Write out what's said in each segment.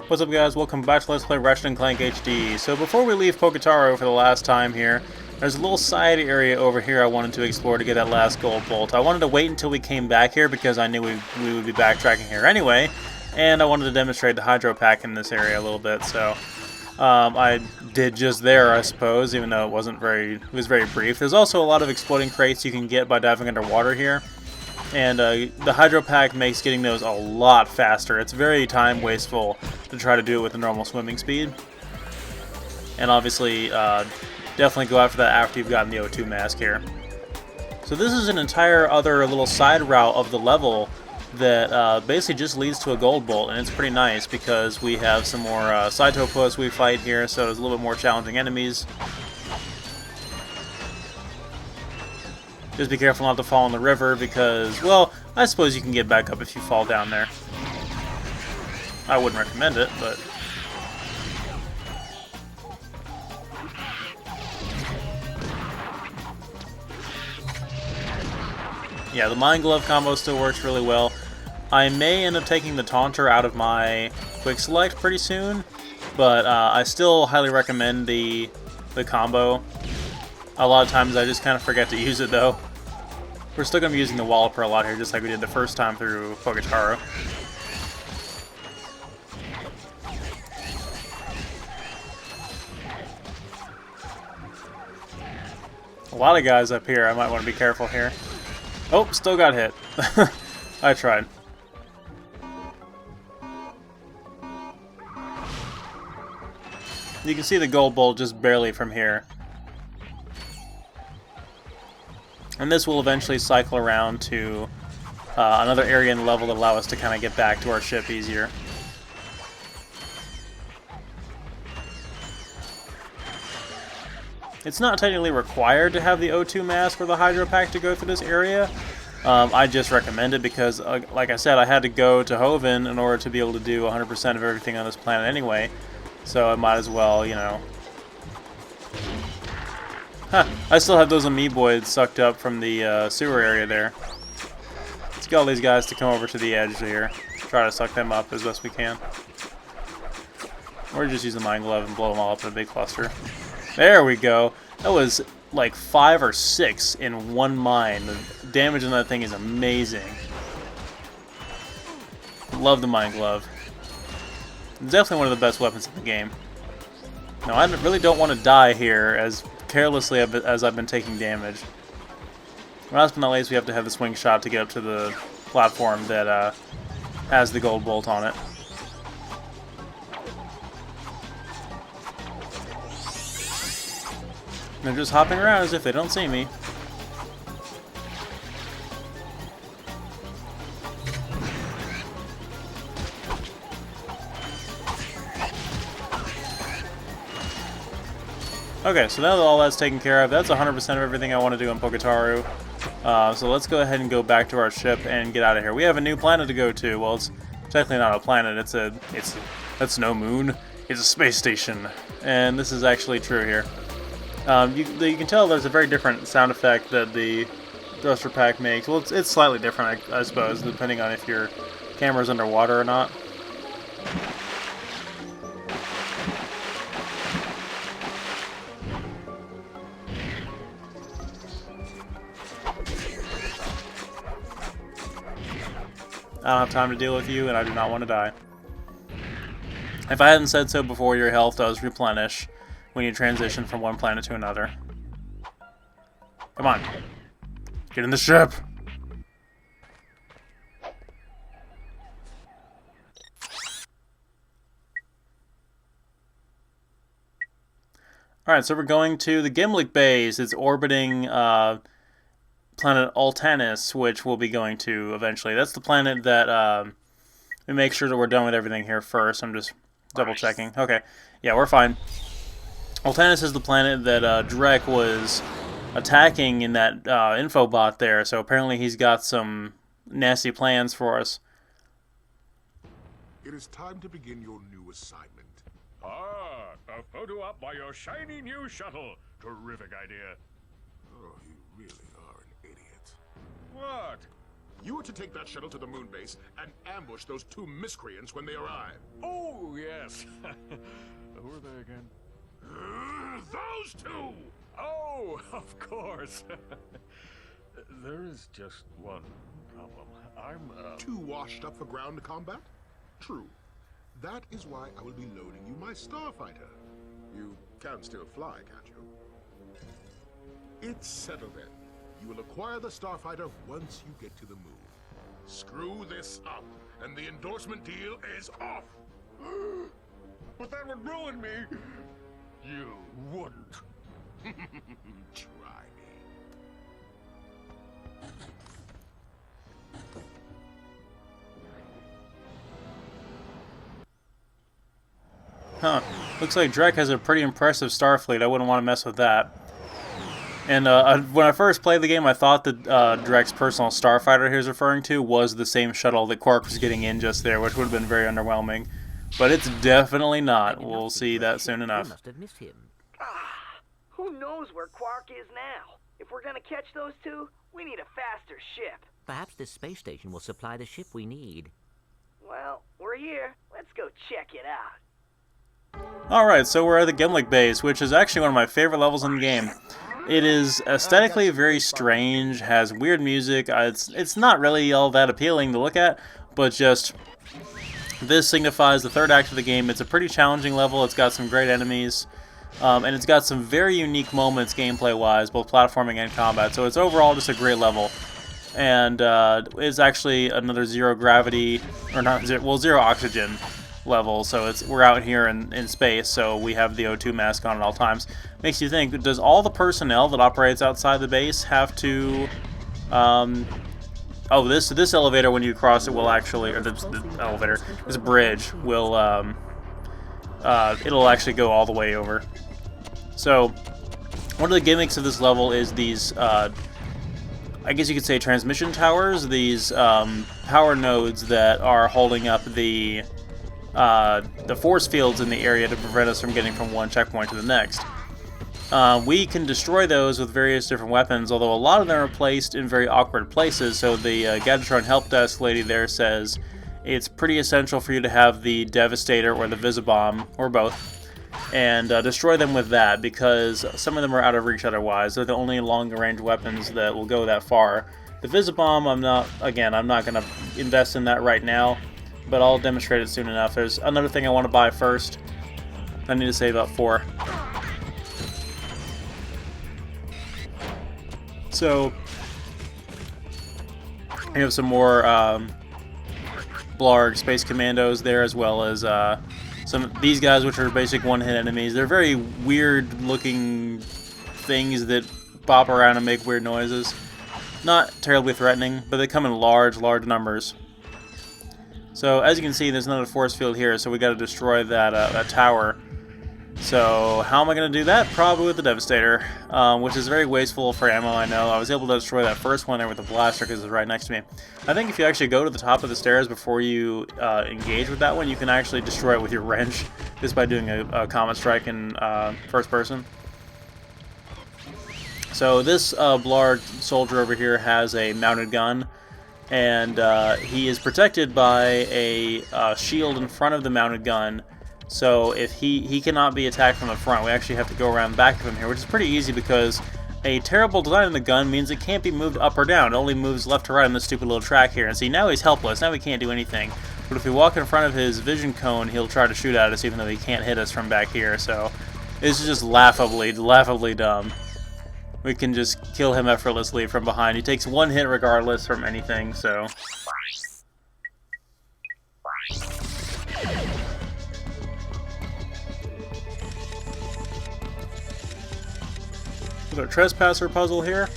What's up guys, welcome back to Let's Play Ratchet and Clank HD. So before we leave Poketaro for the last time here, there's a little side area over here I wanted to explore to get that last gold bolt. I wanted to wait until we came back here because I knew we would be backtracking here anyway, and I wanted to demonstrate the Hydro Pack in this area a little bit, so I did just there, I suppose, even though it was very brief. There's also a lot of exploding crates you can get by diving underwater here. And the Hydro Pack makes getting those a lot faster. It's very time wasteful to try to do it with a normal swimming speed. And obviously, definitely go after that after you've gotten the O2 mask here. So this is an entire other little side route of the level that basically just leads to a gold bolt, and it's pretty nice because we have some more Cytopus we fight here, so there's a little bit more challenging enemies. Just be careful not to fall in the river because, well, I suppose you can get back up if you fall down there. I wouldn't recommend it, but... yeah, the Mind Glove combo still works really well. I may end up taking the Taunter out of my Quick Select pretty soon, but I still highly recommend the combo. A lot of times I just kind of forget to use it though. We're still going to be using the Walloper a lot here, just like we did the first time through Poketaro. A lot of guys up here, I might want to be careful here. Oh, still got hit. I tried. You can see the gold bolt just barely from here. And this will eventually cycle around to another area in the level that allow us to kind of get back to our ship easier. It's not technically required to have the O2 mask or the Hydro Pack to go through this area. I just recommend it because, like I said, I had to go to Hoven in order to be able to do 100% of everything on this planet anyway. So I might as well, you know... Huh, I still have those amoeboids sucked up from the sewer area there. Let's get all these guys to come over to the edge here. Try to suck them up as best we can. Or just use the Mind Glove and blow them all up in a big cluster. There we go. That was like 5 or 6 in one mine. The damage on that thing is amazing. Love the Mind Glove. It's definitely one of the best weapons in the game. Now, I really don't want to die here as carelessly as I've been taking damage. Last but not least, we have to have the swing shot to get up to the platform that has the gold bolt on it. They're just hopping around as if they don't see me. Okay, so now that all that's taken care of, that's 100% of everything I want to do in Poketaro. So let's go ahead and go back to our ship and get out of here. We have a new planet to go to. Well, it's technically not a planet. That's no moon. It's a space station, and this is actually true here. You can tell there's a very different sound effect that the thruster pack makes. Well, it's slightly different, I suppose, depending on if your camera's underwater or not. I don't have time to deal with you, and I do not want to die. If I hadn't said so before, your health does replenish when you transition from one planet to another. Come on. Get in the ship! Alright, so we're going to the Gemlik Base. It's orbiting planet Altanis, which we'll be going to eventually. That's the planet that we make sure that we're done with everything here first. I'm just double checking. Okay, yeah, we're fine. Altanis is the planet that Drek was attacking in that info bot there, so apparently he's got some nasty plans for us. It is time to begin your new assignment. Ah, a photo op by your shiny new shuttle. Terrific idea. Oh, you really are an idiot. What? You are to take that shuttle to the moon base and ambush those two miscreants when they arrive. Oh, yes. Who are they again? Those two! Oh, of course. There is just one problem. I'm, Too washed up for ground combat? True. That is why I will be loaning you my starfighter. You can still fly, can't you? It's settled then. You will acquire the starfighter once you get to the moon. Screw this up, and the endorsement deal is off! But that would ruin me. You wouldn't. Try me. Huh. Looks like Drek has a pretty impressive Starfleet. I wouldn't want to mess with that. And when I first played the game, I thought that Drek's personal starfighter he was referring to was the same shuttle that Quark was getting in just there, which would have been very underwhelming. But it's definitely not. We'll see that soon enough. Must have missed him. Who knows where Quark is now? If we're gonna catch those two, we need a faster ship. Perhaps this space station will supply the ship we need. Well, we're here. Let's go check it out. Alright, so we're at the Gemlik Base, which is actually one of my favorite levels in the game. It is aesthetically very strange, has weird music. It's not really all that appealing to look at, but just this signifies the third act of the game. It's a pretty challenging level. It's got some great enemies, and it's got some very unique moments gameplay-wise, both platforming and combat. So it's overall just a great level, and it's actually another zero gravity, or not zero, well, zero oxygen level. So we're out here in space, so we have the O2 mask on at all times. Makes you think, does all the personnel that operates outside the base have to oh, this elevator, when you cross it, will actually, or this bridge will it'll actually go all the way over. So one of the gimmicks of this level is these I guess you could say transmission towers, these power nodes that are holding up the force fields in the area to prevent us from getting from one checkpoint to the next. We can destroy those with various different weapons, although a lot of them are placed in very awkward places, so the Gadgetron Help Desk lady there says it's pretty essential for you to have the Devastator or the Visibomb, or both, and destroy them with that, because some of them are out of reach otherwise. They're the only longer-range weapons that will go that far. The Visibomb, I'm not going to invest in that right now, but I'll demonstrate it soon enough. There's another thing I want to buy first. I need to save up 4. So, we have some more Blarg Space Commandos there, as well as some of these guys, which are basic one-hit enemies. They're very weird-looking things that bop around and make weird noises. Not terribly threatening, but they come in large numbers. So, as you can see, there's another force field here, so we got to destroy that tower. So, how am I going to do that? Probably with the Devastator, which is very wasteful for ammo, I know. I was able to destroy that first one there with the blaster because it's right next to me. I think if you actually go to the top of the stairs before you engage with that one, you can actually destroy it with your wrench just by doing a Comet Strike in first person. So this Blarg soldier over here has a mounted gun, and he is protected by a shield in front of the mounted gun. So if he cannot be attacked from the front, we actually have to go around the back of him here, which is pretty easy because a terrible design of the gun means it can't be moved up or down. It only moves left to right on this stupid little track here. And see, now he's helpless. Now he can't do anything. But if we walk in front of his vision cone, he'll try to shoot at us even though he can't hit us from back here. So this is just laughably dumb. We can just kill him effortlessly from behind. He takes one hit regardless from anything, so... There's our trespasser puzzle here.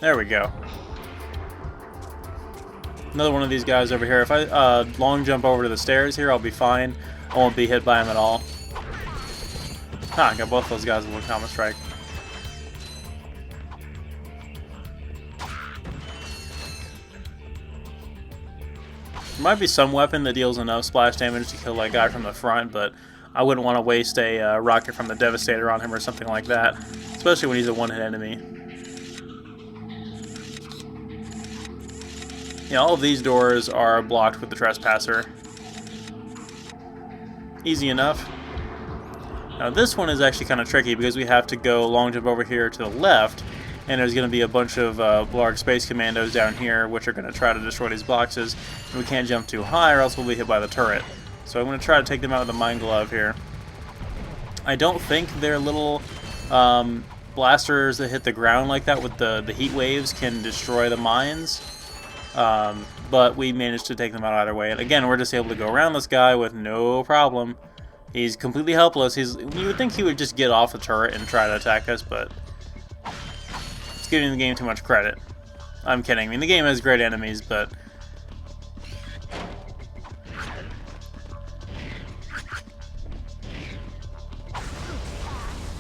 There we go. Another one of these guys over here. If I long jump over to the stairs here, I'll be fine. I won't be hit by him at all. I got both those guys with one common strike. There might be some weapon that deals enough splash damage to kill that guy from the front, but I wouldn't want to waste a rocket from the Devastator on him or something like that, especially when he's a one-hit enemy. Yeah, all of these doors are blocked with the Trespasser. Easy enough. Now this one is actually kind of tricky because we have to go long jump over here to the left, and there's going to be a bunch of Blarg Space Commandos down here which are going to try to destroy these boxes, and we can't jump too high or else we'll be hit by the turret. So I'm going to try to take them out with the Mind Glove here. I don't think their little blasters that hit the ground like that with the heat waves can destroy the mines, but we managed to take them out either way. And again, we're just able to go around this guy with no problem. He's completely helpless. You would think he would just get off the turret and try to attack us, but it's giving the game too much credit. I'm kidding. I mean, the game has great enemies, but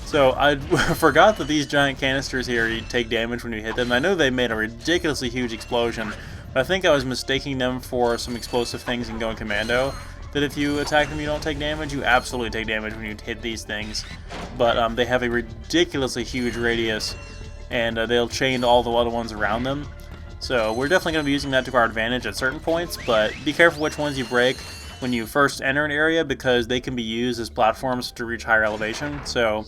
so I forgot that these giant canisters here, you take damage when you hit them. I know they made a ridiculously huge explosion, but I think I was mistaking them for some explosive things in Going Commando. That if you attack them you don't take damage. You absolutely take damage when you hit these things. But they have a ridiculously huge radius, and they'll chain all the other ones around them. So we're definitely going to be using that to our advantage at certain points, but be careful which ones you break when you first enter an area because they can be used as platforms to reach higher elevation. So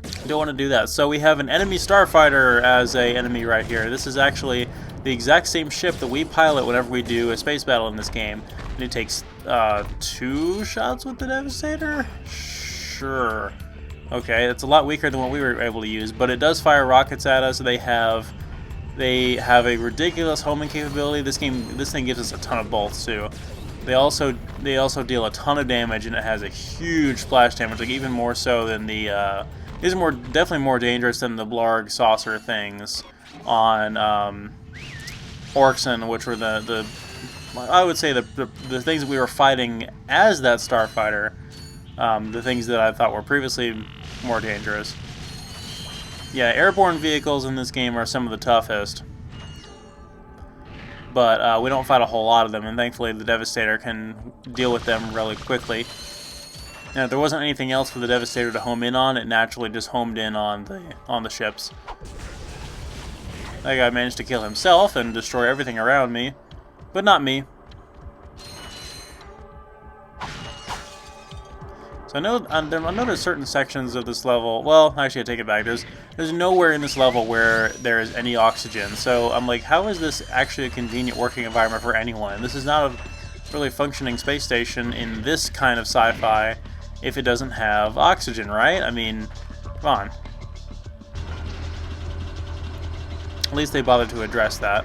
you don't want to do that. So we have an enemy starfighter as an enemy right here. This is actually the exact same ship that we pilot whenever we do a space battle in this game. And it takes 2 shots with the Devastator? Sure. Okay, it's a lot weaker than what we were able to use, but it does fire rockets at us. They have a ridiculous homing capability. This thing gives us a ton of bolts too. They also deal a ton of damage, and it has a huge splash damage, like even more so than the these are definitely more dangerous than the Blarg saucer things on Orkson, which were I would say the things that we were fighting as that starfighter, the things that I thought were previously more dangerous. Yeah, airborne vehicles in this game are some of the toughest, but we don't fight a whole lot of them, and thankfully the Devastator can deal with them really quickly. And if there wasn't anything else for the Devastator to home in on, it naturally just homed in on the ships. That guy managed to kill himself and destroy everything around me, but not me. So I know there's certain sections of this level. Well, actually, I take it back. There's nowhere in this level where there is any oxygen. So I'm like, how is this actually a convenient working environment for anyone? This is not a really functioning space station in this kind of sci-fi if it doesn't have oxygen, right? I mean, come on. At least they bothered to address that.